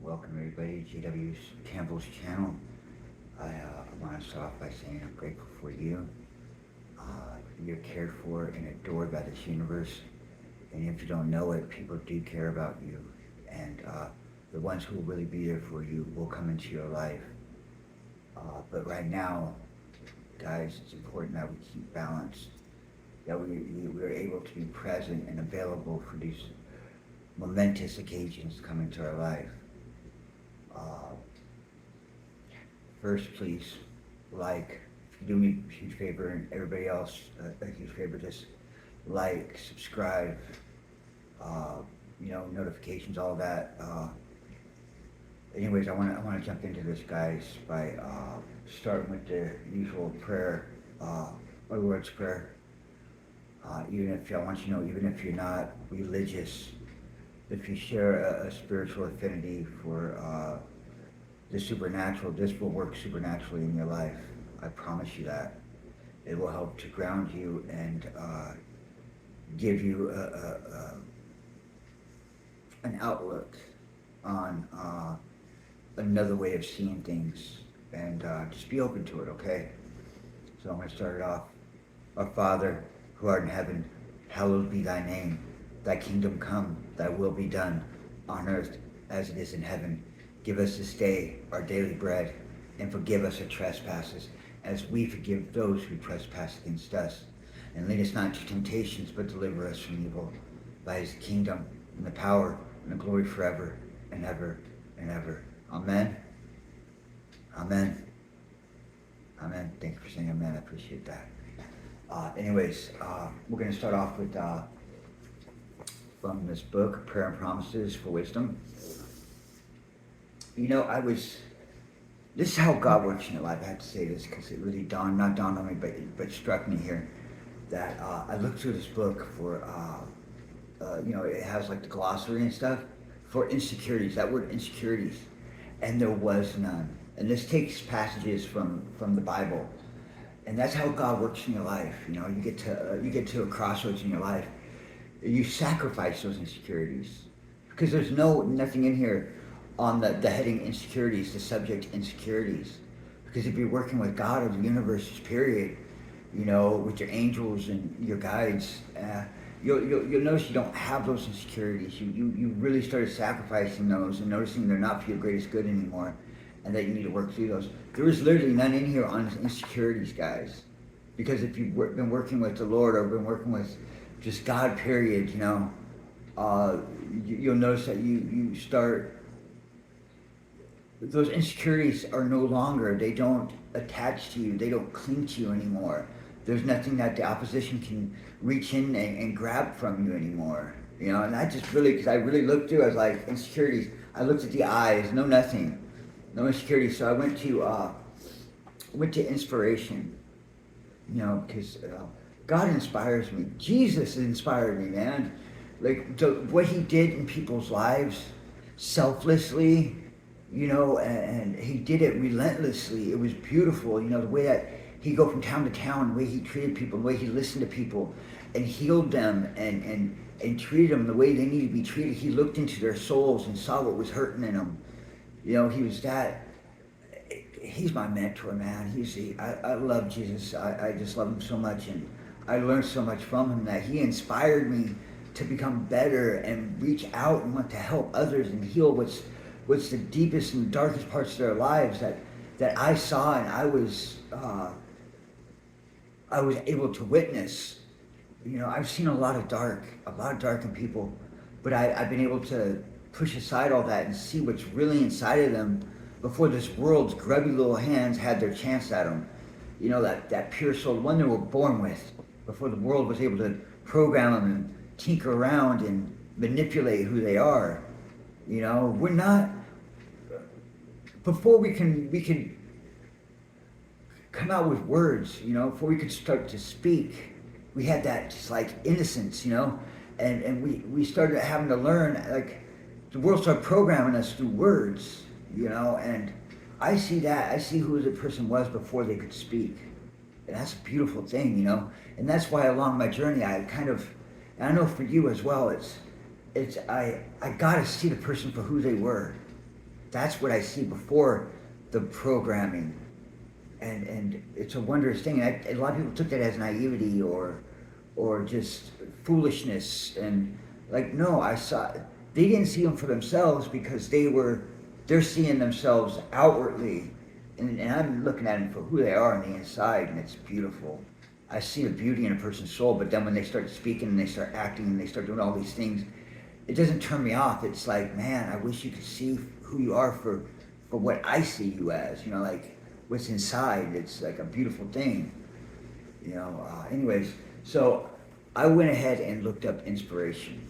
welcome everybody to JW Campbell's channel. I want to start off by saying I'm grateful for you. You're cared for and adored by this universe. And if you don't know it, people do care about you. And the ones who will really be there for you will come into your life. But right now, guys, it's important that we keep balanced. That we're able to be present and available for these momentous occasions coming to our life. First, please, if you do me a huge favor and everybody else a huge favor, just subscribe, notifications, all that. Anyways, I want to jump into this, guys, by starting with the usual prayer, or Lord's Prayer. Even if you're not religious, if you share a spiritual affinity for the supernatural, this will work supernaturally in your life. I promise you that. It will help to ground you and give you an outlook on another way of seeing things. And just be open to it, okay? So I'm going to start it off. Our Father, who art in heaven, hallowed be thy name. Thy kingdom come, thy will be done, on earth as it is in heaven. Give us this day our daily bread, and forgive us our trespasses, as we forgive those who trespass against us. And lead us not into temptations, but deliver us from evil. Thy is the kingdom, and the power, and the glory forever, and ever, and ever. Amen. Amen. Amen. Thank you for saying amen. I appreciate that. We're going to start off with from this book, Prayer and Promises for Wisdom. This is how God works in your life. I have to say this because it really not dawned on me, but struck me here that I looked through this book for, it has like the glossary and stuff for insecurities, that word insecurities, and there was none. And this takes passages from the Bible. And that's how God works in your life. You get to a crossroads in your life. You sacrifice those insecurities because there's nothing in here on the heading insecurities, the subject insecurities. Because if you're working with God or the universe, period, with your angels and your guides, you'll notice you don't have those insecurities. You really started sacrificing those and noticing they're not for your greatest good anymore, and that you need to work through those. There is literally none in here on insecurities, guys. Because if you've been working with the Lord or been working with just God, period, you'll notice that you start, those insecurities are no longer, they don't attach to you, they don't cling to you anymore. There's nothing that the opposition can reach in and grab from you anymore. And I just really, because I really looked through, I was like, insecurities, I looked at the eyes, nothing. No insecurity. So I went to inspiration, because God inspires me. Jesus inspired me, man. What he did in people's lives, selflessly, and he did it relentlessly. It was beautiful, the way that he'd go from town to town, the way he treated people, the way he listened to people and healed them and treated them the way they needed to be treated. He looked into their souls and saw what was hurting in them. He's my mentor, man. I love Jesus. I just love him so much, and I learned so much from him that he inspired me to become better and reach out and want to help others and heal what's the deepest and darkest parts of their lives that I saw and I was able to witness. I've seen a lot of dark in people, but I've been able to push aside all that and see what's really inside of them before this world's grubby little hands had their chance at them. That pure soul, the one they were born with, before the world was able to program them and tinker around and manipulate who they are. We're not, before we can come out with words, before we could start to speak, we had that just like innocence, and we started having to learn, the world started programming us through words, and I see who the person was before they could speak. And that's a beautiful thing, and that's why along my journey, I know for you as well, I gotta see the person for who they were. That's what I see before the programming. And it's a wondrous thing. And a lot of people took that as naivety or just foolishness. And like, no, they didn't see them for themselves because they're seeing themselves outwardly. And I'm looking at them for who they are on the inside, and it's beautiful. I see the beauty in a person's soul, but then when they start speaking and they start acting and they start doing all these things, it doesn't turn me off. It's like, man, I wish you could see who you are for what I see you as, like what's inside. It's like a beautiful thing, anyways. So I went ahead and looked up inspiration,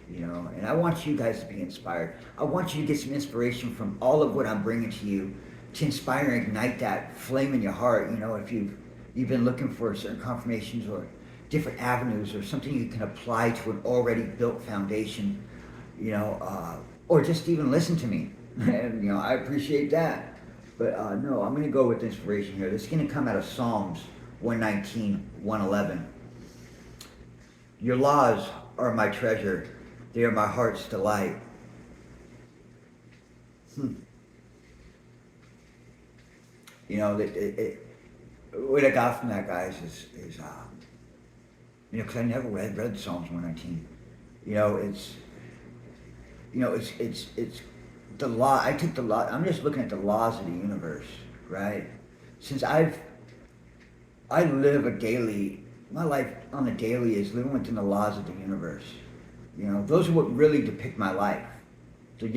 and I want you guys to be inspired. I want you to get some inspiration from all of what I'm bringing to you to inspire and ignite that flame in your heart. If you've been looking for certain confirmations or different avenues or something you can apply to an already built foundation, or just even listen to me. And, I appreciate that. But no, I'm going to go with inspiration here. This is going to come out of Psalms 119, 111. Your laws are my treasure. They are my heart's delight. What I got from that, guys, is because I never read Psalms 119. It's the law. I took the law. I'm just looking at the laws of the universe, right? Since I live my life on a daily is living within the laws of the universe. Those are what really depict my life. The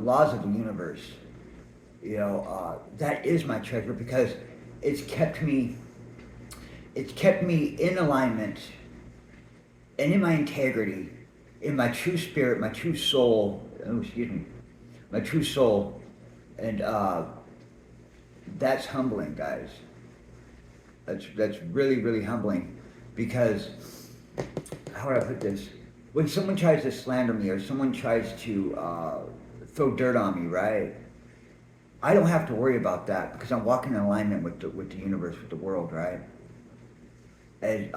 laws of the universe. That is my treasure because it's kept me in alignment and in my integrity, in my true spirit, my true soul. My true soul, and that's humbling, guys. That's really, really humbling, because how would I put this? When someone tries to slander me or someone tries to throw dirt on me, right? I don't have to worry about that because I'm walking in alignment with the universe, with the world, right? And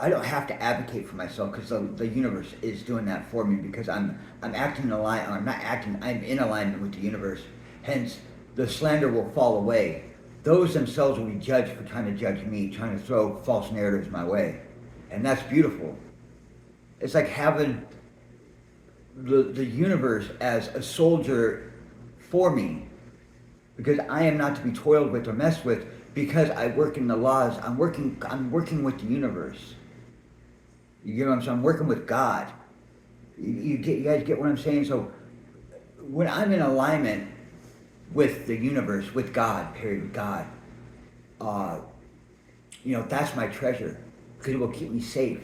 I don't have to advocate for myself because the universe is doing that for me because I'm acting in alignment. I'm not acting. I'm in alignment with the universe. Hence, the slander will fall away. Those themselves will be judged for trying to judge me, trying to throw false narratives my way, and that's beautiful. It's like having the universe as a soldier for me, because I am not to be toiled with or messed with because I work in the laws. I'm working with the universe. You get what I'm saying? I'm working with God. You guys get what I'm saying? So when I'm in alignment with the universe, with God, period, God, that's my treasure because it will keep me safe.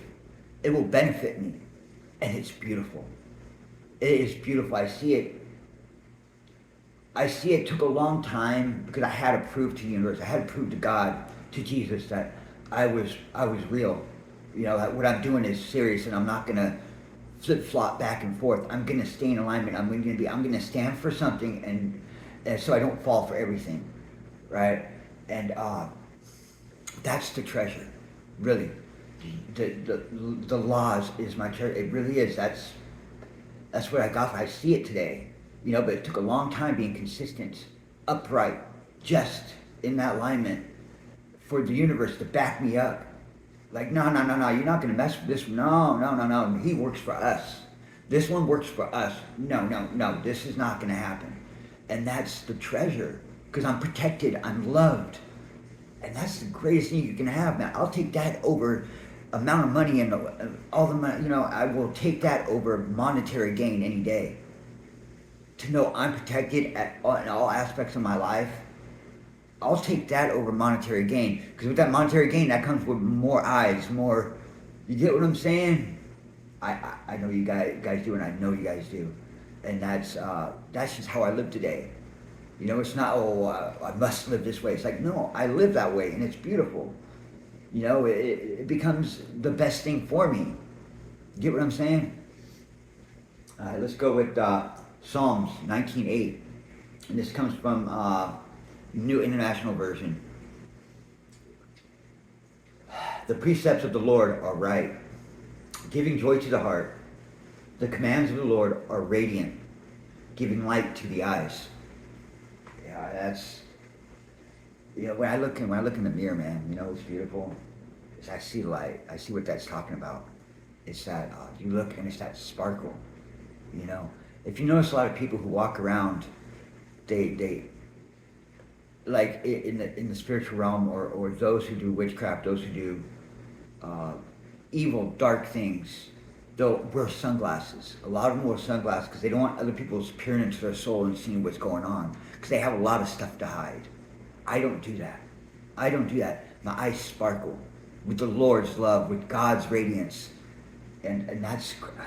It will benefit me, and it's beautiful. It is beautiful. I see it. It took a long time because I had to prove to the universe, I had to prove to God, to Jesus, that I was real. That what I'm doing is serious, and I'm not gonna flip-flop back and forth. I'm gonna stay in alignment. I'm gonna stand for something, and so I don't fall for everything, right? And that's the treasure, really. The laws is my treasure. It really is. That's what I got. I see it today. But it took a long time being consistent, upright, just in that alignment for the universe to back me up. Like, no, you're not going to mess with this. No. He works for us. This one works for us. No, this is not going to happen. And that's the treasure, because I'm protected, I'm loved. And that's the greatest thing you can have, man. I'll take that over amount of money and all the money, I will take that over monetary gain any day. To know I'm protected in all aspects of my life, I'll take that over monetary gain. Because with that monetary gain, that comes with more eyes, more. You get what I'm saying? I know you guys do, and I know you guys do, and that's just how I live today. It's not I must live this way. It's like, no, I live that way, and it's beautiful. It becomes the best thing for me. You get what I'm saying? All right, let's go with Psalms 19:8, and this comes from New International Version. The precepts of the Lord are right, giving joy to the heart. The commands of the Lord are radiant, giving light to the eyes. Yeah, that's, when I look in the mirror, man, what's beautiful is I see light. I see what that's talking about. It's that you look and it's that sparkle. If you notice a lot of people who walk around, they like in the spiritual realm, or those who do witchcraft, those who do evil, dark things, they'll wear sunglasses. A lot of them wear sunglasses because they don't want other people peering into their soul and seeing what's going on, because they have a lot of stuff to hide. I don't do that. My eyes sparkle with the Lord's love, with God's radiance, and I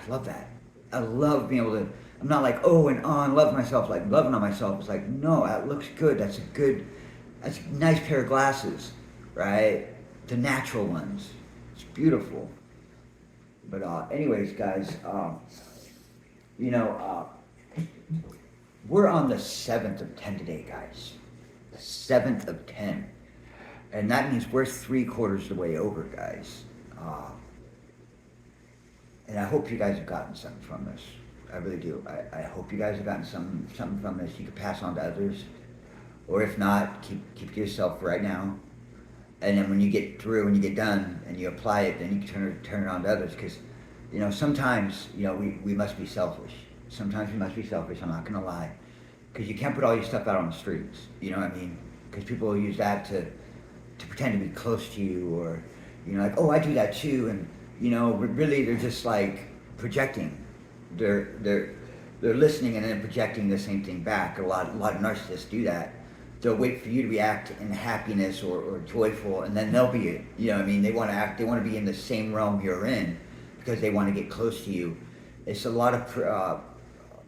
love that. I love being able to. I'm not like, love myself, like loving on myself. It's like, no, that looks good. That's a nice pair of glasses, right? The natural ones. It's beautiful. But anyways, guys, we're on the 7th of 10 today, guys. The 7th of 10. And that means we're 3/4 of the way over, guys. And I hope you guys have gotten something from this. I really do. I hope you guys have gotten something from this you can pass on to others. Or if not, keep to yourself right now. And then when you get through and you get done and you apply it, then you can turn it on to others. Because, sometimes, we must be selfish. Sometimes we must be selfish, I'm not going to lie. Because you can't put all your stuff out on the streets. You know what I mean? Because people will use that to pretend to be close to you, or, like, oh, I do that too. And, really they're just like projecting. They're listening and then projecting the same thing back. A lot of narcissists do that. They'll wait for you to react in happiness or joyful, and then they'll be, they want to be in the same realm you're in, because they want to get close to you. It's a lot of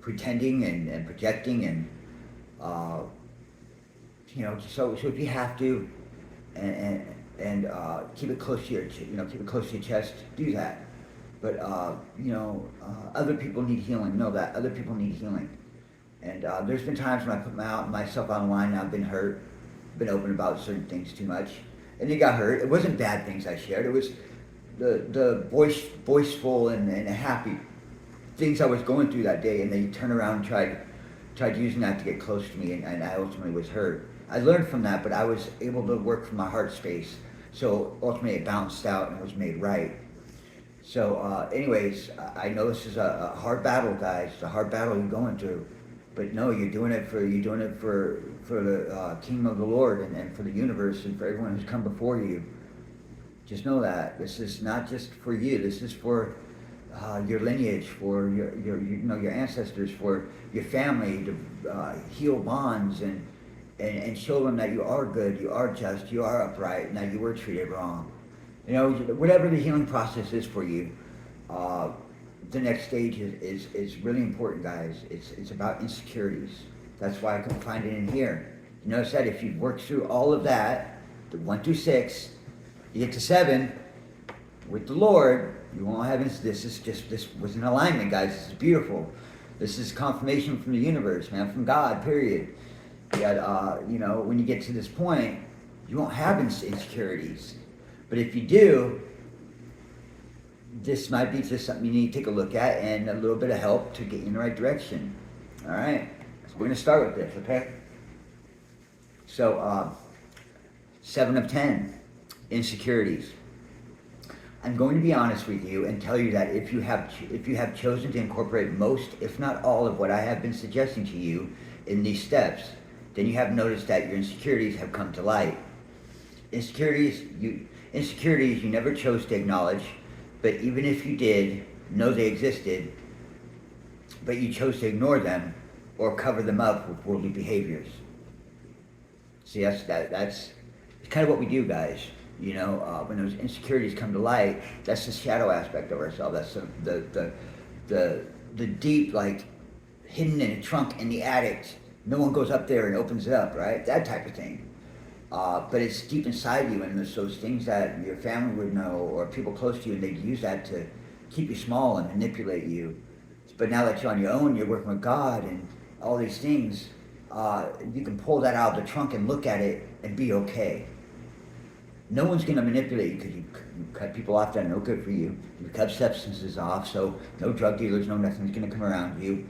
pretending and projecting, and so if you have to, and keep it close to your chest, do that. But other people need healing. Know that other people need healing. And there's been times when I put myself online and I've been hurt, been open about certain things too much, and it got hurt. It wasn't bad things I shared. It was the voiceful and happy things I was going through that day, and they turned around and tried using that to get close to me, and I ultimately was hurt. I learned from that, but I was able to work from my heart space, so ultimately it bounced out and was made right. So anyways, I know this is a hard battle, guys. It's a hard battle you're going through. But no, you're doing it for the kingdom of the Lord, and for the universe, and for everyone who's come before you. Just know that this is not just for you. This is for your lineage, for your ancestors, for your family, to heal bonds and show them that you are good, you are just, you are upright, and that you were treated wrong. Whatever the healing process is for you. The next stage is really important, guys. It's about insecurities. That's why I couldn't find it in here. You notice that if you work through all of that, the 1 through 6, you get to 7 with the Lord, you won't have this was an alignment, guys. This is beautiful. This is confirmation from the universe, man, from God, period. Yet, when you get to this point, you won't have insecurities. But if you do, this might be just something you need to take a look at, and a little bit of help to get you in the right direction. All right? So we're going to start with this, okay? So, 7 of 10, insecurities. I'm going to be honest with you and tell you that if you have chosen to incorporate most, if not all, of what I have been suggesting to you in these steps, then you have noticed that your insecurities have come to light. Insecurities you never chose to acknowledge. But even if you did know they existed, but you chose to ignore them or cover them up with worldly behaviors. See, that's kind of what we do, guys. When those insecurities come to light, that's the shadow aspect of ourselves. That's the deep, like, hidden in a trunk in the attic. No one goes up there and opens it up, right? That type of thing. But it's deep inside you, and there's those things that your family would know, or people close to you, and they'd use that to keep you small and manipulate you. But now that you're on your own, you're working with God and all these things, you can pull that out of the trunk and look at it and be okay. No one's going to manipulate you because you cut people off that are no good for you. You cut substances off, so no drug dealers, no nothing's going to come around you.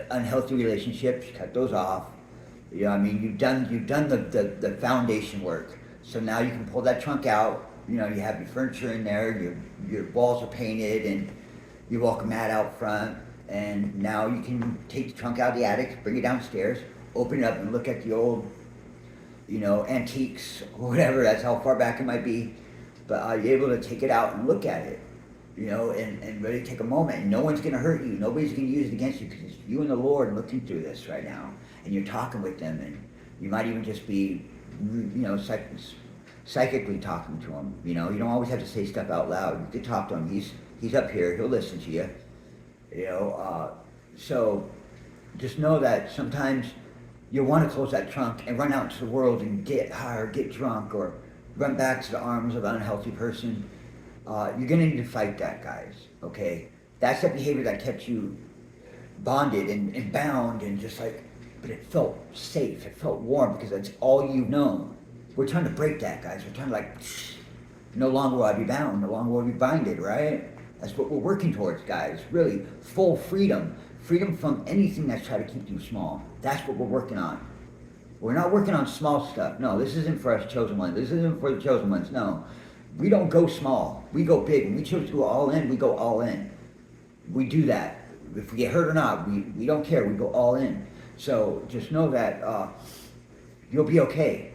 unhealthy relationships, cut those off. You know, I mean, you've done the foundation work. So now you can pull that trunk out. You know, you have your furniture in there. Your walls are painted, and you welcome mat out front. And now you can take the trunk out of the attic, bring it downstairs, open it up, and look at the old, you know, antiques or whatever. That's how far back it might be. But you're able to take it out and look at it, you know, and really take a moment. And no one's going to hurt you. Nobody's going to use it against you, because it's you and the Lord looking through this right now. And you're talking with them, and you might even just be, you know, psychically talking to him. You know, you don't always have to say stuff out loud. You can talk to him. He's up here. He'll listen to you. You know, so just know that sometimes you'll want to close that trunk and run out into the world and get high or get drunk or run back to the arms of an unhealthy person. You're going to need to fight that, guys, okay? That's the behavior that kept you bonded and bound and just like, but it felt safe, it felt warm, because that's all you've known. We're trying to break that, guys. We're trying to like, no longer will I be bound, no longer will I be binded, right? That's what we're working towards, guys, really. Full freedom. Freedom from anything that's trying to keep you small. That's what we're working on. We're not working on small stuff. No, this isn't for us chosen ones. This isn't for the chosen ones. No. We don't go small. We go big. When we choose to go all in, we go all in. We do that. If we get hurt or not, we don't care. We go all in. So just know that you'll be okay.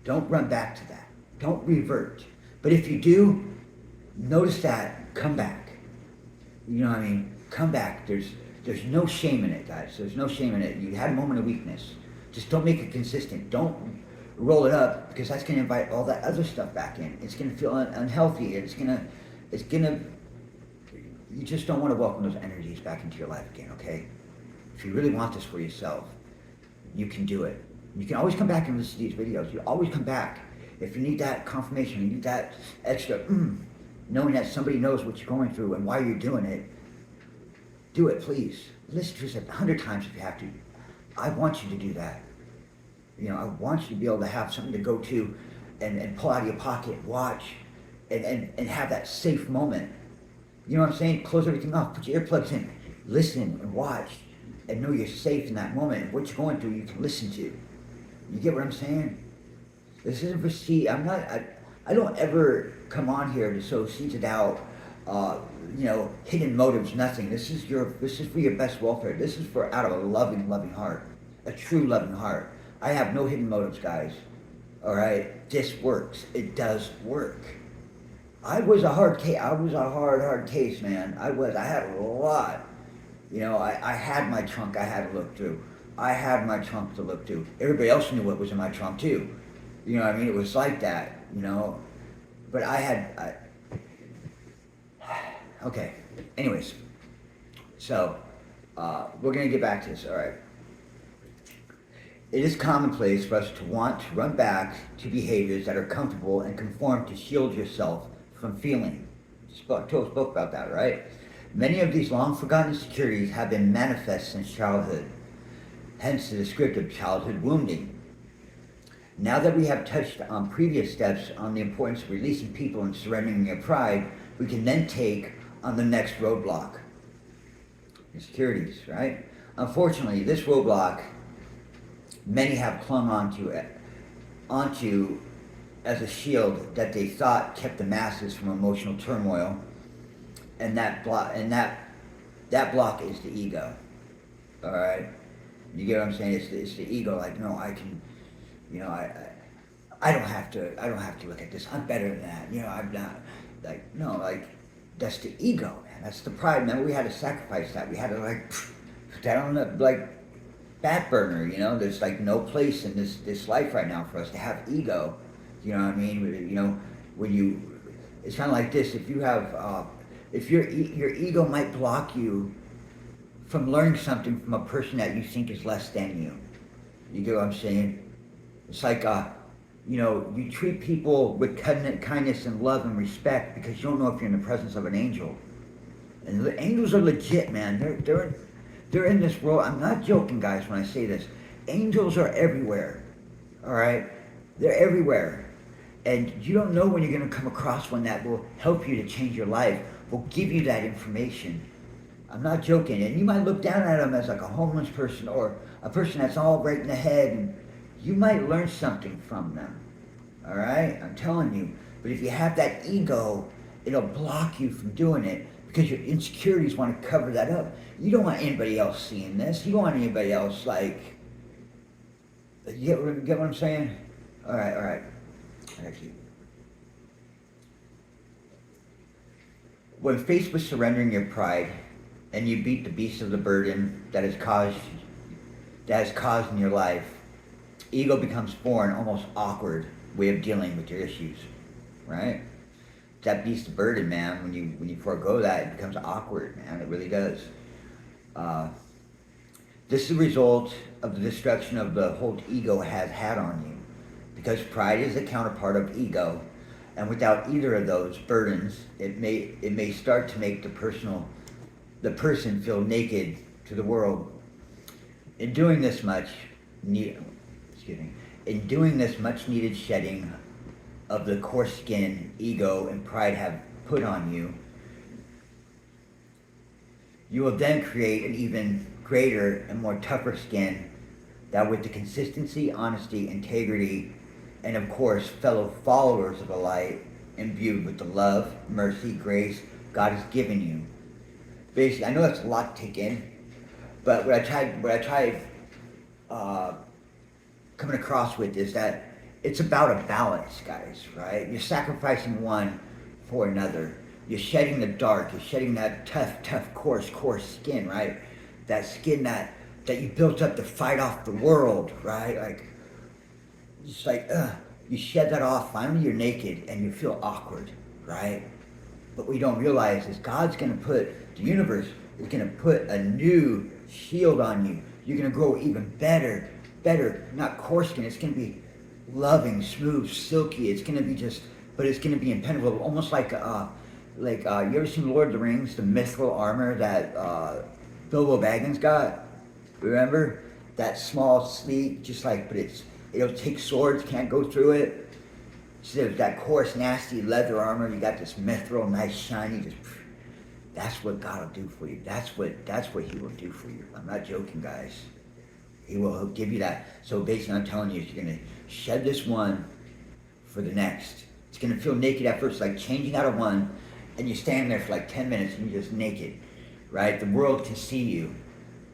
Don't run back to that. Don't revert. But if you do, notice that, come back. You know what I mean? Come back. There's no shame in it, guys. There's no shame in it. You had a moment of weakness. Just don't make it consistent. Don't roll it up, because that's going to invite all that other stuff back in. It's going to feel unhealthy. It's going to, you just don't want to welcome those energies back into your life again, okay? If you really want this for yourself, you can do it. You can always come back and listen to these videos. You always come back. If you need that confirmation, you need that extra, knowing that somebody knows what you're going through and why you're doing it, do it, please. Listen to us 100 times if you have to. I want you to do that. You know, I want you to be able to have something to go to and pull out of your pocket, watch, and have that safe moment. You know what I'm saying? Close everything off, put your earplugs in, listen and watch, and know you're safe in that moment. And what you're going through, you can listen to. You get what I'm saying? This isn't for I don't ever come on here to sow seeds of doubt, you know, hidden motives, nothing. This is for your best welfare. This is for out of a loving heart, a true loving heart. I have no hidden motives, guys. All right, this works. It does work. I was a hard case. I was a hard case, man. I had a lot. You know, I had my trunk I had to look through. I had my trunk to look through. Everybody else knew what was in my trunk too. You know what I mean? It was like that, you know. But okay. Anyways, so we're going to get back to this, all right. It is commonplace for us to want to run back to behaviors that are comfortable and conform to shield yourself from feeling. Spoke about that, right? Many of these long-forgotten insecurities have been manifest since childhood, hence the descriptive childhood wounding. Now that we have touched on previous steps on the importance of releasing people and surrendering your pride, we can then take on the next roadblock. Insecurities, right? Unfortunately, this roadblock many have clung onto as a shield that they thought kept the masses from emotional turmoil, and that block is the ego. All right, you get what I'm saying? It's the ego. Like, no, I can, you know, I don't have to look at this. I'm better than that. You know, I'm not. Like, no, like, that's the ego, man. That's the pride. Remember, we had to sacrifice that. We had to like put that on the back burner. You know, there's like no place in this life right now for us to have ego. You know what I mean? You know, it's kind of like this. If you have, if your ego might block you from learning something from a person that you think is less than you. You get what I'm saying? It's like, you know, you treat people with kindness and love and respect because you don't know if you're in the presence of an angel. And the angels are legit, man. They're in this world. I'm not joking, guys, when I say this. Angels are everywhere. All right? They're everywhere. And you don't know when you're going to come across one that will help you to change your life, will give you that information. I'm not joking. And you might look down at them as like a homeless person or a person that's all right in the head, and you might learn something from them. All right? I'm telling you. But if you have that ego, it'll block you from doing it because your insecurities want to cover that up. You don't want anybody else seeing this. You don't want anybody else, like, you get what I'm saying? All right. I got you. When faced with surrendering your pride, and you beat the beast of the burden that has caused in your life, ego becomes foreign, almost awkward way of dealing with your issues, right? That beast of burden, man. When you forego that, it becomes awkward, man. It really does. This is a result of the destruction of the hold ego has had on you, because pride is a counterpart of ego, and without either of those burdens, it may start to make the person feel naked to the world. In doing this much needed shedding of the coarse skin ego and pride have put on you, you will then create an even greater and more tougher skin that, with the consistency, honesty, integrity, and of course fellow followers of the light, imbued with the love, mercy, grace God has given you. Basically, I know that's a lot to take in, but what I tried coming across with is that it's about a balance, guys, right? You're sacrificing one for another. You're shedding the dark. You're shedding that tough, coarse skin, right? That skin that you built up to fight off the world, right? Like, just like, you shed that off. Finally, you're naked and you feel awkward, right? But what we don't realize is God's going to put, the universe is going to put a new shield on you. You're going to grow even better, not coarse skin. It's going to be loving, smooth, silky. It's going to be but it's going to be impenetrable, almost like you ever seen Lord of the Rings, the mithril armor that Bilbo Baggins got? Remember? That small, sleek, but it'll take swords, can't go through it. Instead of that coarse, nasty leather armor, you got this mithril, nice, shiny, that's what God will do for you. That's what He will do for you. I'm not joking, guys. He'll give you that. So basically, I'm telling you, you're going to shed this one for the next. It's going to feel naked at first, like changing out of one, and you stand there for like 10 minutes and you're just naked, right? The world can see you,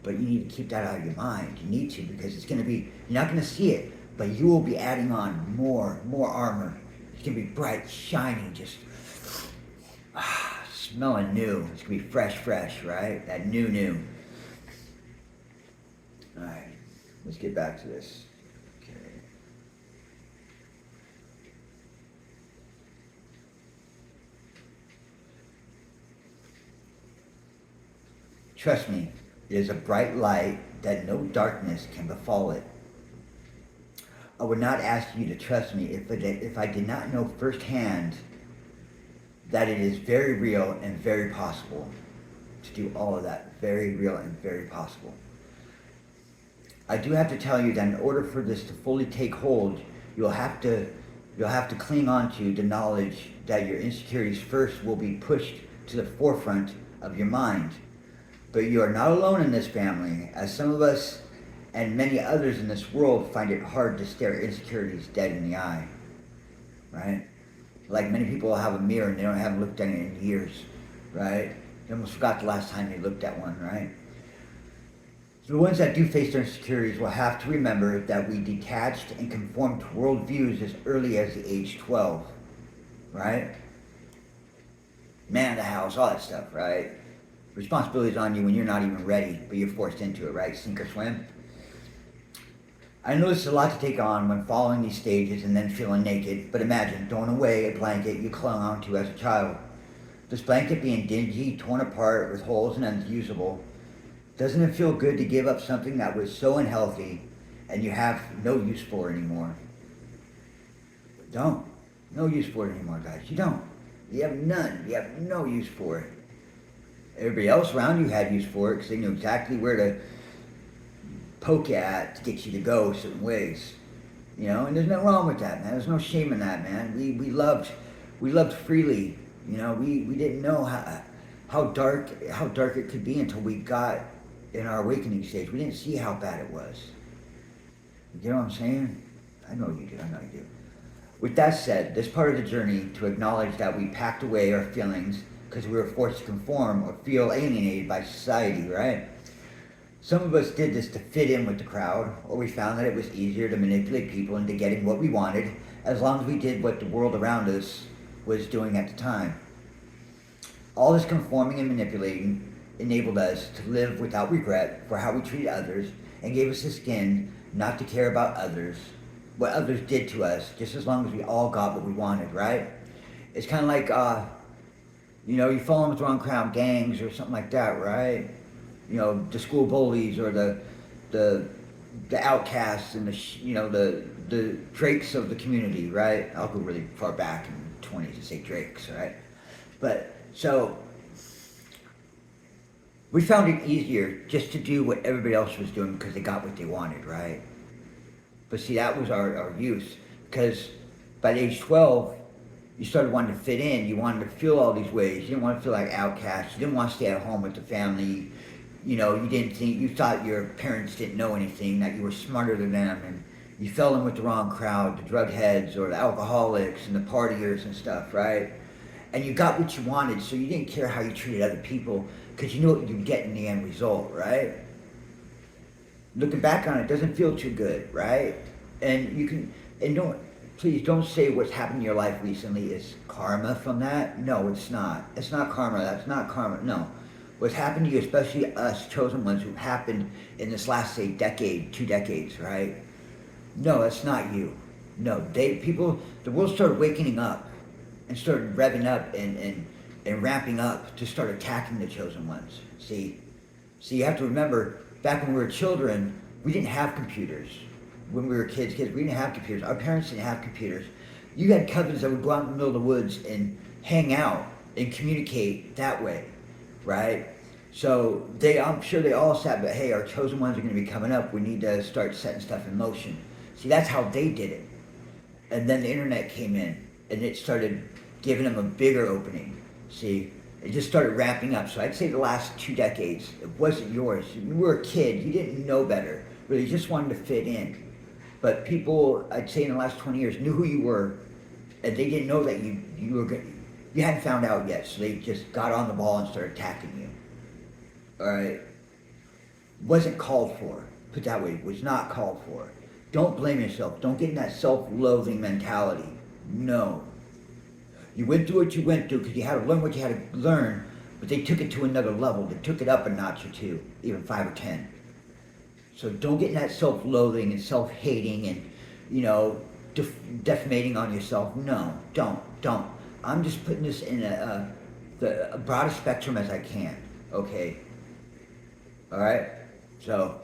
but you need to keep that out of your mind. You need to, because it's going to be, you're not going to see it, but you will be adding on more armor. It's going to be bright, shiny, just smelling new. It's going to be fresh, right? That new. All right, let's get back to this. Okay. Trust me, it is a bright light that no darkness can befall it. I would not ask you to trust me if I did not know firsthand that it is very real and very possible to do all of that. Very real and very possible. I do have to tell you that in order for this to fully take hold, you'll have to cling on to the knowledge that your insecurities first will be pushed to the forefront of your mind. But you are not alone in this family, as some of us and many others in this world find it hard to stare insecurities dead in the eye, right? Like many people have a mirror and they haven't looked at it in years, right? They almost forgot the last time they looked at one, right? So the ones that do face their insecurities will have to remember that we detached and conformed to worldviews as early as the age 12, right? Man of the house, all that stuff, right? Responsibility is on you when you're not even ready, but you're forced into it, right? Sink or swim. I know it's a lot to take on when following these stages and then feeling naked, but imagine throwing away a blanket you clung onto as a child. This blanket being dingy, torn apart, with holes and unusable. Doesn't it feel good to give up something that was so unhealthy and you have no use for it anymore? Don't. No use for it anymore, guys. You don't. You have none. You have no use for it. Everybody else around you had use for it because they knew exactly where to poke at to get you to go certain ways. You know, and there's nothing wrong with that, man. There's no shame in that, man. We loved freely. You know, we didn't know how dark it could be until we got in our awakening stage. We didn't see how bad it was. You know what I'm saying? I know you do. I know you do. With that said, this part of the journey to acknowledge that we packed away our feelings because we were forced to conform or feel alienated by society, right? Some of us did this to fit in with the crowd, or we found that it was easier to manipulate people into getting what we wanted as long as we did what the world around us was doing at the time. All this conforming and manipulating enabled us to live without regret for how we treated others and gave us the skin not to care about others, what others did to us, just as long as we all got what we wanted, right? It's kind of like, you fall in with the wrong crowd, gangs or something like that, right? The school bullies or the outcasts and the drakes of the community, right? I'll go really far back in the 20s to say drakes, right? But so we found it easier just to do what everybody else was doing because they got what they wanted, right? But see, that was our use, because by the age 12, you started wanting to fit in. You wanted to feel all these ways. You didn't want to feel like outcasts. You didn't want to stay at home with the family. You thought your parents didn't know anything, that you were smarter than them, and you fell in with the wrong crowd, the drug heads or the alcoholics and the partiers and stuff, right? And you got what you wanted, so you didn't care how you treated other people, because you knew what you'd get in the end result, right? Looking back on it, doesn't feel too good, right? Please don't say what's happened in your life recently is karma from that. No, it's not. It's not karma. That's not karma. No. What's happened to you, especially us chosen ones who happened in this last, say, decade, 2 decades, right? No, that's not you. No, the world started waking up and started revving up and ramping up to start attacking the chosen ones. See, you have to remember, back when we were children, we didn't have computers. When we were kids, we didn't have computers. Our parents didn't have computers. You had cousins that would go out in the middle of the woods and hang out and communicate that way, right? So I'm sure they all said, but hey, our chosen ones are going to be coming up. We need to start setting stuff in motion. See, that's how they did it. And then the internet came in, and it started giving them a bigger opening. See, it just started ramping up. So I'd say the last 2 decades, it wasn't yours. You were a kid. You didn't know better. Really, you just wanted to fit in. But people, I'd say in the last 20 years, knew who you were, and they didn't know that you were good. You hadn't found out yet, so they just got on the ball and started attacking you. All right? Wasn't called for. Put that way, was not called for. Don't blame yourself. Don't get in that self-loathing mentality. No. You went through what you went through because you had to learn what you had to learn, but they took it to another level. They took it up a notch or 2, even 5 or 10. So don't get in that self-loathing and self-hating and, defamating on yourself. No, don't. I'm just putting this in the broadest spectrum as I can, okay? All right? So,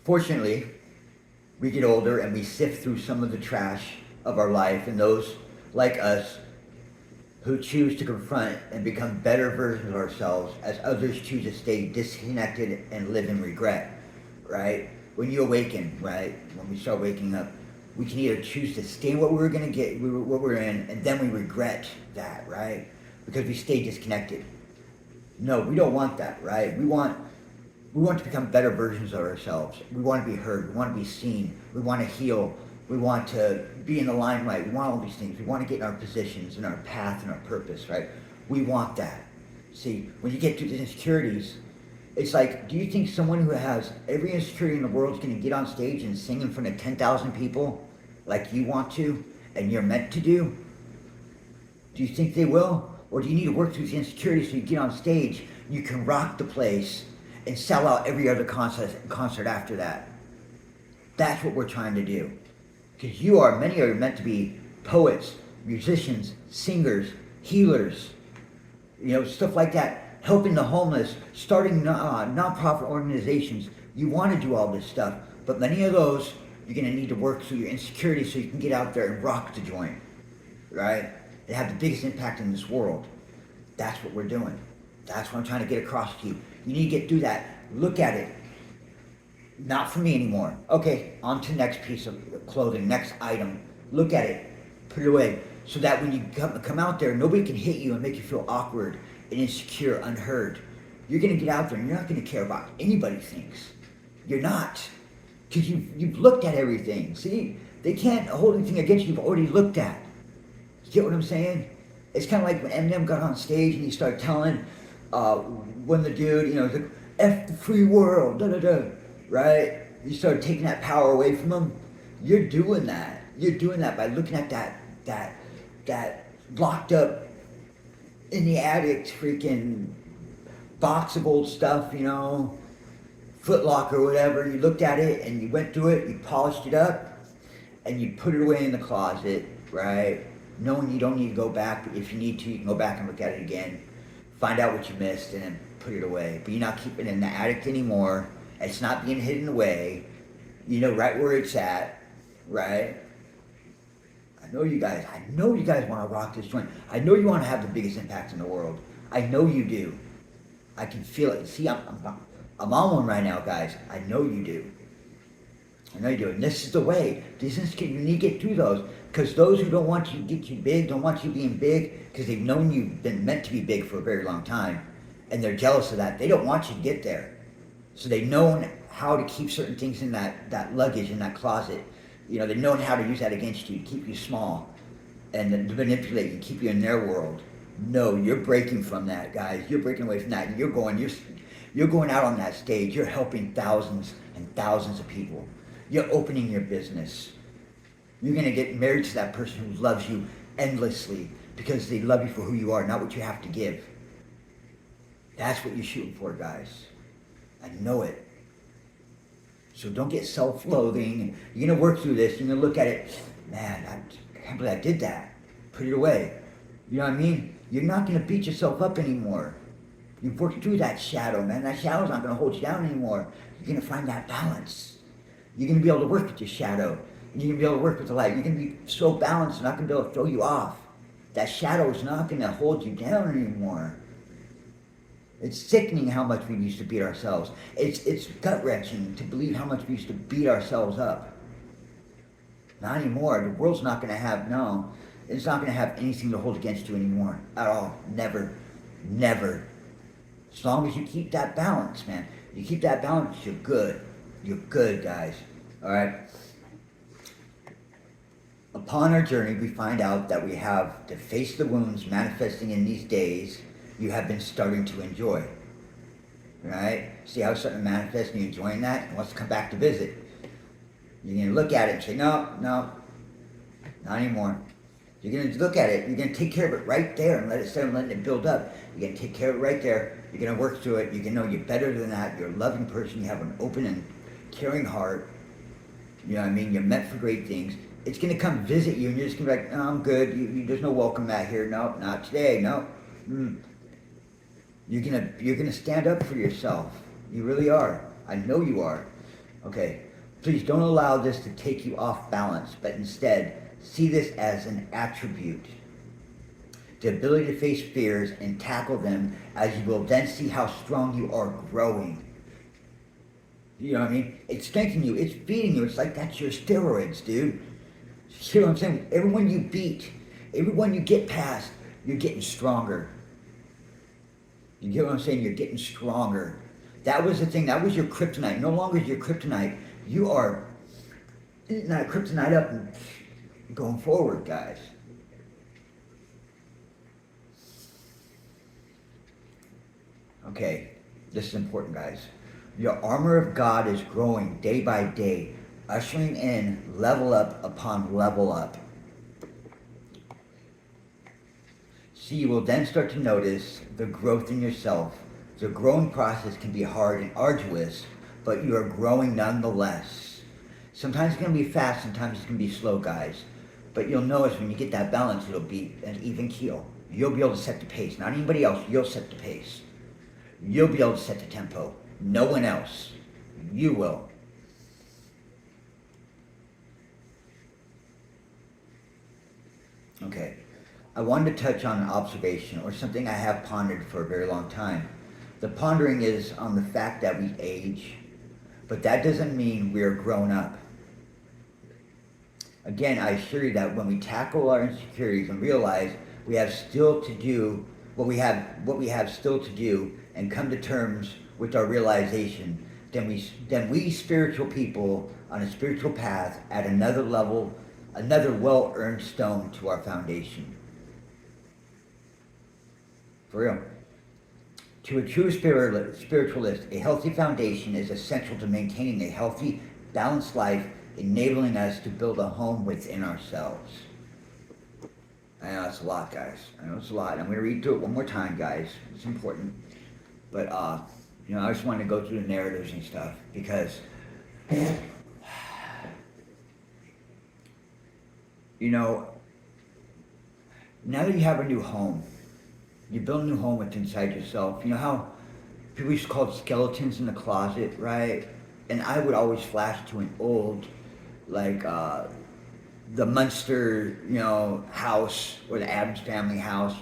fortunately, we get older and we sift through some of the trash of our life, and those like us who choose to confront and become better versions of ourselves as others choose to stay disconnected and live in regret, right? When you awaken, right, when we start waking up, we can either choose to stay in what we were going to get, what we're in, and then we regret that, right? Because we stay disconnected. No, we don't want that, right? We want to become better versions of ourselves. We want to be heard. We want to be seen. We want to heal. We want to be in the limelight. We want all these things. We want to get in our positions, in our path, and our purpose, right? We want that. See, when you get to the insecurities, it's like, do you think someone who has every insecurity in the world is going to get on stage and sing in front of 10,000 people like you want to and you're meant to do? Do you think they will? Or do you need to work through these insecurities so you get on stage, you can rock the place and sell out every other concert after that? That's what we're trying to do. Because many are meant to be poets, musicians, singers, healers, stuff like that, helping the homeless, starting nonprofit organizations. You want to do all this stuff, but many of those, you're going to need to work through your insecurities so you can get out there and rock the joint, right? And have the biggest impact in this world. That's what we're doing. That's what I'm trying to get across to you. You need to get through that. Look at it. Not for me anymore. Okay, on to next piece of clothing, next item. Look at it. Put it away. so that when you come out there, nobody can hit you and make you feel awkward and insecure, unheard. You're going to get out there and you're not going to care about anybody thinks. You're not. Because you've looked at everything. See, they can't hold anything against you you've already looked at. You get what I'm saying? It's kind of like when Eminem got on stage and he started telling when the dude, you know, the F the free world, da da da, right? You started taking that power away from him. You're doing that. You're doing that by looking at that locked up in the attic freaking box of old stuff, you know, Foot Locker or whatever. You looked at it and you went through it, you polished it up, and you put it away in the closet, right? Knowing you don't need to go back, but if you need to, you can go back and look at it again, find out what you missed, and then put it away. But you're not keeping it in the attic anymore. It's not being hidden away. You know right where it's at, right? I know you guys want to rock this joint. I know you want to have the biggest impact in the world. I know you do. I can feel it. See, I'm on one right now, guys. I know you do. I know you do. And this is the way. You need to get through those. Because those who don't want you to get you big, don't want you being big, because they've known you've been meant to be big for a very long time, and they're jealous of that. They don't want you to get there. So they've known how to keep certain things in that luggage, in that closet. You know, they've known how to use that against you, to keep you small, and to manipulate you, keep you in their world. No, you're breaking from that, guys. You're breaking away from that. And you're going out on that stage. You're helping thousands and thousands of people. You're opening your business. You're going to get married to that person who loves you endlessly because they love you for who you are, not what you have to give. That's what you're shooting for, guys. I know it. So don't get self-loathing. You're going to work through this. You're going to look at it. Man, I can't believe I did that. Put it away. You know what I mean? You're not going to beat yourself up anymore. You've worked through that shadow, man. That shadow's not going to hold you down anymore. You're going to find that balance. You're going to be able to work with your shadow. And you're going to be able to work with the light. You're going to be so balanced, it's not going to be able to throw you off. That shadow is not going to hold you down anymore. It's sickening how much we used to beat ourselves. It's gut-wrenching to believe how much we used to beat ourselves up. Not anymore. The world's not going to have, no. It's not going to have anything to hold against you anymore. At all. Never. Never. As long as you keep that balance, man. You keep that balance, you're good. You're good, guys. Alright? Upon our journey, we find out that we have to face the wounds manifesting in these days you have been starting to enjoy. Right? See how it's starting to manifest and you're enjoying that and wants to come back to visit. You're going to look at it and say, no, not anymore. You're going to look at it, you're going to take care of it right there and let it start letting it build up. You're going to take care of it right there. You're going to work through it. You're going to know you're better than that. You're a loving person. You have an open and caring heart. You know what I mean? You're meant for great things. It's going to come visit you and you're just going to be like, no, I'm good. There's no welcome mat here. No, not today. No. You're gonna stand up for yourself. You really are. I know you are. Okay. Please don't allow this to take you off balance, but instead see this as an attribute. The ability to face fears and tackle them, as you will then see how strong you are growing. You know what I mean? It's strengthening you. It's feeding you. It's like that's your steroids, dude. You know what I'm saying? Everyone you beat, everyone you get past, you're getting stronger. You get what I'm saying? You're getting stronger. That was the thing. That was your kryptonite. No longer is your kryptonite. You are eating that kryptonite up and going forward, guys. Okay, this is important, guys. Your armor of God is growing day by day, ushering in level up upon level up. See, you will then start to notice the growth in yourself. The growing process can be hard and arduous, but you are growing nonetheless. Sometimes it's going to be fast, sometimes it's going to be slow, guys. But you'll notice when you get that balance, it'll be an even keel. You'll be able to set the pace. Not anybody else, you'll set the pace. You'll be able to set the tempo. No one else. You will. Okay. I wanted to touch on an observation or something I have pondered for a very long time. The pondering is on the fact that we age, but that doesn't mean we're grown up. Again, I assure you that when we tackle our insecurities and realize we have still to do what we have still to do, and come to terms with our realization, then we spiritual people on a spiritual path add another level, another well-earned stone to our foundation. For real. To a true spiritualist, a healthy foundation is essential to maintaining a healthy, balanced life, enabling us to build a home within ourselves. I know it's a lot, guys. I know it's a lot. I'm going to read through it one more time, guys. It's important. But, I just wanted to go through the narratives and stuff because, you know, now that you have a new home, you build a new home within inside yourself. You know how people used to call it skeletons in the closet, right? And I would always flash to an old, like, the Munster, house, or the Addams family house,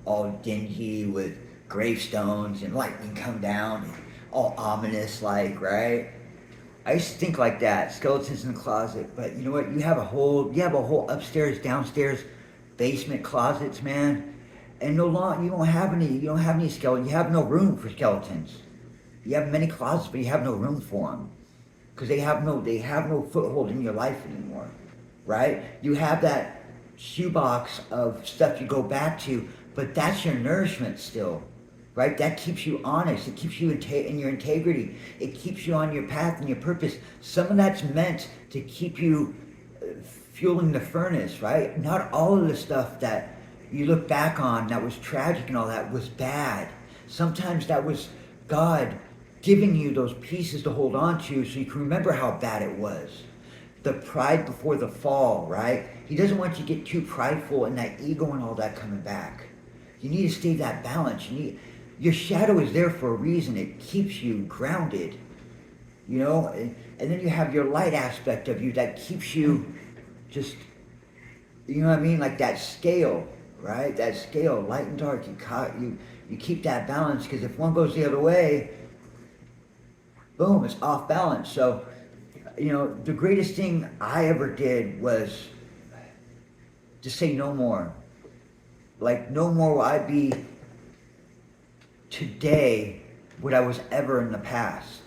all dingy with gravestones and lightning come down, and all ominous, like, right? I used to think like that, skeletons in the closet. But you know what? You have a whole upstairs, downstairs, basement closets, man. And no longer you don't have any skeletons. You have no room for skeletons. You have many closets, but you have no room for them because they have no foothold in your life anymore, right? You have that shoebox of stuff you go back to, but that's your nourishment still, right? That keeps you honest. It keeps you in your integrity. It keeps you on your path and your purpose. Some of that's meant to keep you fueling the furnace, right? Not all of the stuff that you look back on that was tragic and all that was bad. Sometimes that was God giving you those pieces to hold on to so you can remember how bad it was. The pride before the fall, right? He doesn't want you to get too prideful and that ego and all that coming back. You need to stay that balance. Your shadow is there for a reason. It keeps you grounded, and then you have your light aspect of you that keeps you just, you know what I mean? Like that scale, right? That scale, light and dark. You keep that balance because if one goes the other way, boom, it's off balance. So, the greatest thing I ever did was to say no more. Like, no more will I be today what I was ever in the past.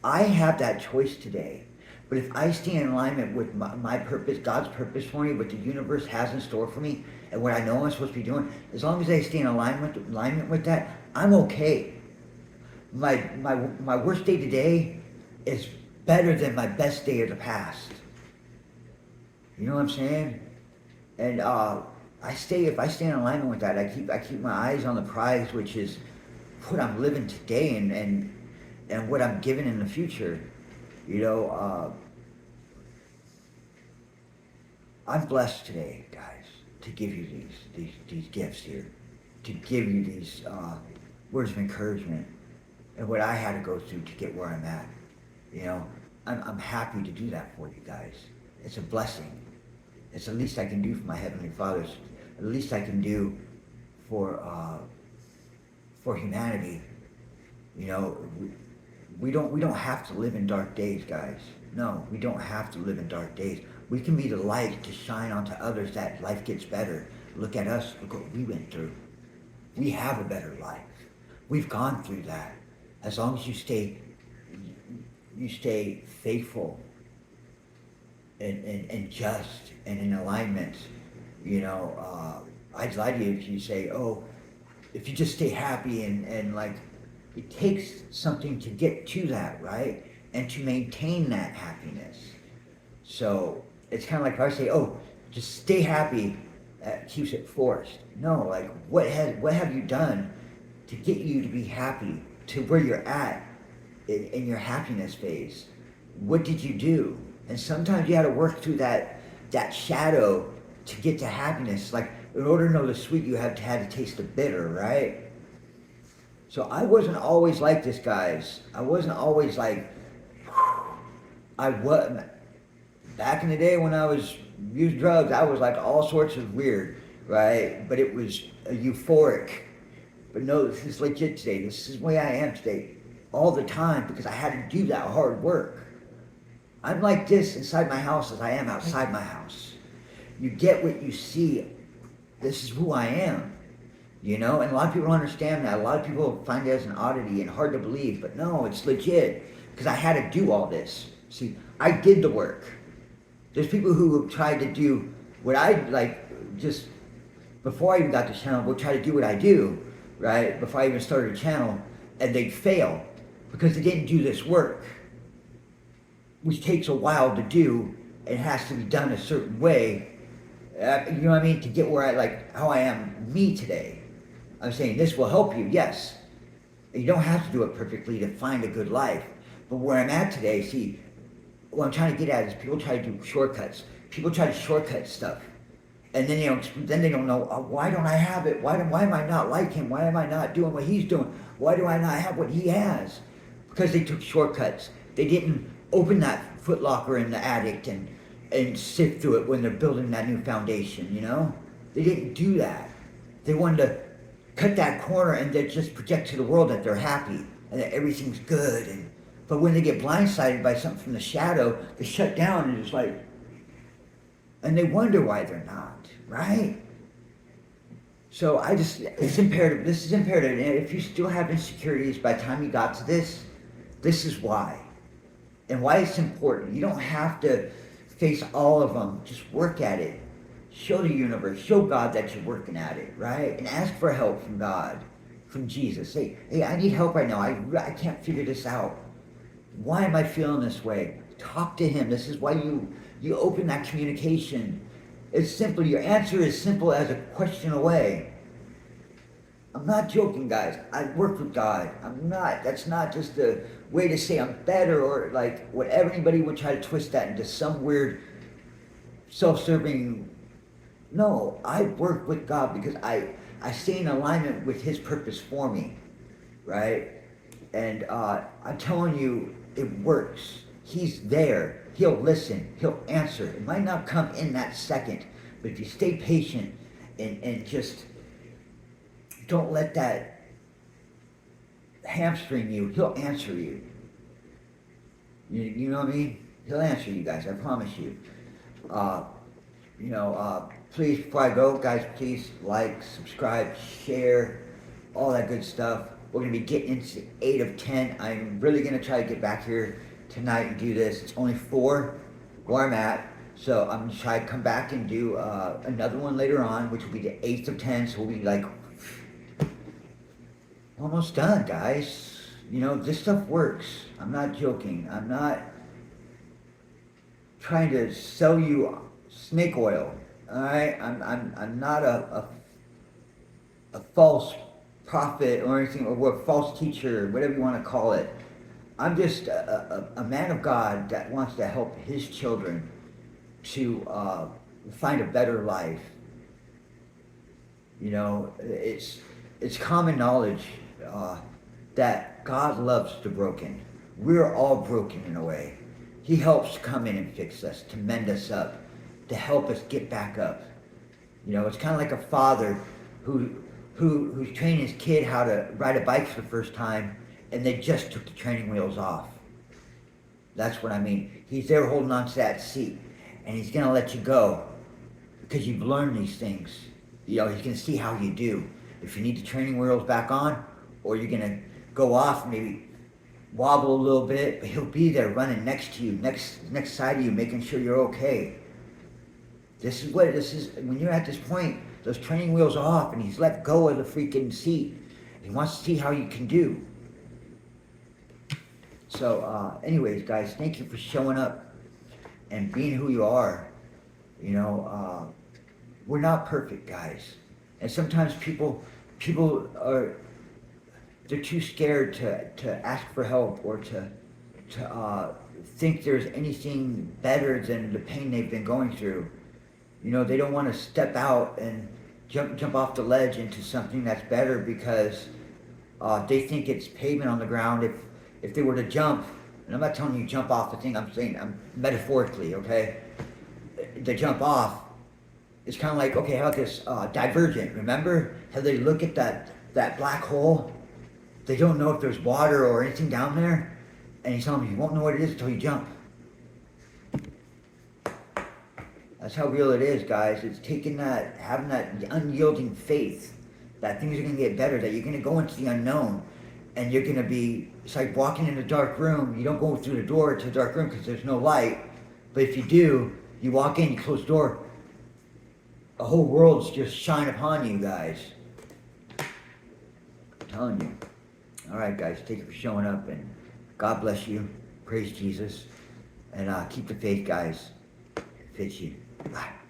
I have that choice today. But if I stay in alignment with my purpose, God's purpose for me, what the universe has in store for me, and what I know I'm supposed to be doing, as long as I stay in alignment with that, I'm okay. My worst day today is better than my best day of the past. You know what I'm saying? And if I stay in alignment with that, I keep my eyes on the prize, which is what I'm living today and what I'm given in the future. I'm blessed today, guys, to give you these gifts here, to give you these words of encouragement and what I had to go through to get where I'm at. I'm happy to do that for you guys. It's a blessing. It's the least I can do for my Heavenly Father. It's the least I can do for humanity. We don't have to live in dark days, guys. No, we don't have to live in dark days. We can be the light to shine onto others that life gets better. Look at us. Look what we went through. We have a better life. We've gone through that. As long as you stay faithful and just and in alignment, I'd lie to you if you say, oh, if you just stay happy and like, it takes something to get to that, right? And to maintain that happiness. So it's kind of like if I say, oh, just stay happy, that keeps it forced. No, like what have you done to get you to be happy to where you're at in your happiness phase? What did you do? And sometimes you had to work through that shadow to get to happiness. Like in order to know the sweet, you had to taste the bitter, right? So I wasn't always like this, guys. I wasn't always like, I was, back in the day when I was using drugs, I was like all sorts of weird, right? But it was euphoric. But no, this is legit today. This is the way I am today, all the time, because I had to do that hard work. I'm like this inside my house as I am outside my house. You get what you see. This is who I am. You know, and a lot of people don't understand that. A lot of people find it as an oddity and hard to believe, but no, it's legit because I had to do all this. See, I did the work. There's people who tried to do what I like just before I even got the channel, will try to do what I do, right? Before I even started a channel, and they'd fail because they didn't do this work, which takes a while to do. It has to be done a certain way. You know what I mean? To get where I like how I am me today. I'm saying this will help you, yes. You don't have to do it perfectly to find a good life. But where I'm at today, see, what I'm trying to get at is people try to do shortcuts. People try to shortcut stuff. And then they don't know, why don't I have it? Why am I not like him? Why am I not doing what he's doing? Why do I not have what he has? Because they took shortcuts. They didn't open that footlocker in the attic and sift through it when they're building that new foundation, you know? They didn't do that. They wanted to cut that corner and they just project to the world that they're happy and that everything's good. But when they get blindsided by something from the shadow, they shut down and it's like, and they wonder why they're not, right? So it's imperative. This is imperative. And if you still have insecurities by the time you got to this is why. And why it's important. You don't have to face all of them. Just work at it. Show the universe, show God that you're working at it, right? And ask for help from God, from Jesus. Say, hey, I need help right now. I can't figure this out. Why am I feeling this way? Talk to him. This is why you open that communication. It's simple. Your answer is simple as a question away. I'm not joking, guys. I work with God. That's not just a way to say I'm better or like whatever anybody would try to twist that into some weird self-serving. No, I work with God because I stay in alignment with his purpose for me, right? And I'm telling you, it works. He's there. He'll listen. He'll answer. It might not come in that second, but if you stay patient and just don't let that hamstring you, he'll answer you. You know what I mean? He'll answer you guys, I promise you. Please, before I go, guys, please like, subscribe, share, all that good stuff. We're going to be getting into 8 of 10. I'm really going to try to get back here tonight and do this. It's only 4 where I'm at. So I'm going to try to come back and do another one later on, which will be the 8th of 10. So we'll be like almost done, guys. You know, this stuff works. I'm not joking. I'm not trying to sell you snake oil. All right, I'm not a false prophet or anything, or a false teacher, whatever you want to call it. I'm just a man of God that wants to help his children to find a better life. You know, it's common knowledge that God loves the broken. We're all broken in a way. He helps come in and fix us, to mend us up, to help us get back up. You know, it's kind of like a father who's training his kid how to ride a bike for the first time, and they just took the training wheels off. That's what I mean. He's there holding on to that seat, and he's gonna let you go because you've learned these things. You know, he's gonna see how you do. If you need the training wheels back on, or you're gonna go off, maybe wobble a little bit, but he'll be there running next to you, next side of you, making sure you're okay. This is when you're at this point, those training wheels are off and he's let go of the freaking seat. He wants to see how you can do. So anyways, guys, thank you for showing up and being who you are. You know, we're not perfect, guys. And sometimes people they're too scared to ask for help or to think there's anything better than the pain they've been going through. You know, they don't want to step out and jump off the ledge into something that's better because they think it's pavement on the ground. If they were to jump, and I'm not telling you jump off the thing, I'm metaphorically, okay? They jump off, it's kind of like, okay, how about this Divergent, remember? How they look at that black hole? They don't know if there's water or anything down there, and he's telling them you won't know what it is until you jump. That's how real it is, guys. It's taking that, having that unyielding faith that things are going to get better, that you're going to go into the unknown, and you're going to be, it's like walking in a dark room. You don't go through the door to a dark room because there's no light. But if you do, you walk in, you close the door, the whole world's just shine upon you, guys. I'm telling you. All right, guys, thank you for showing up, and God bless you. Praise Jesus. And keep the faith, guys. It fits you. Bye.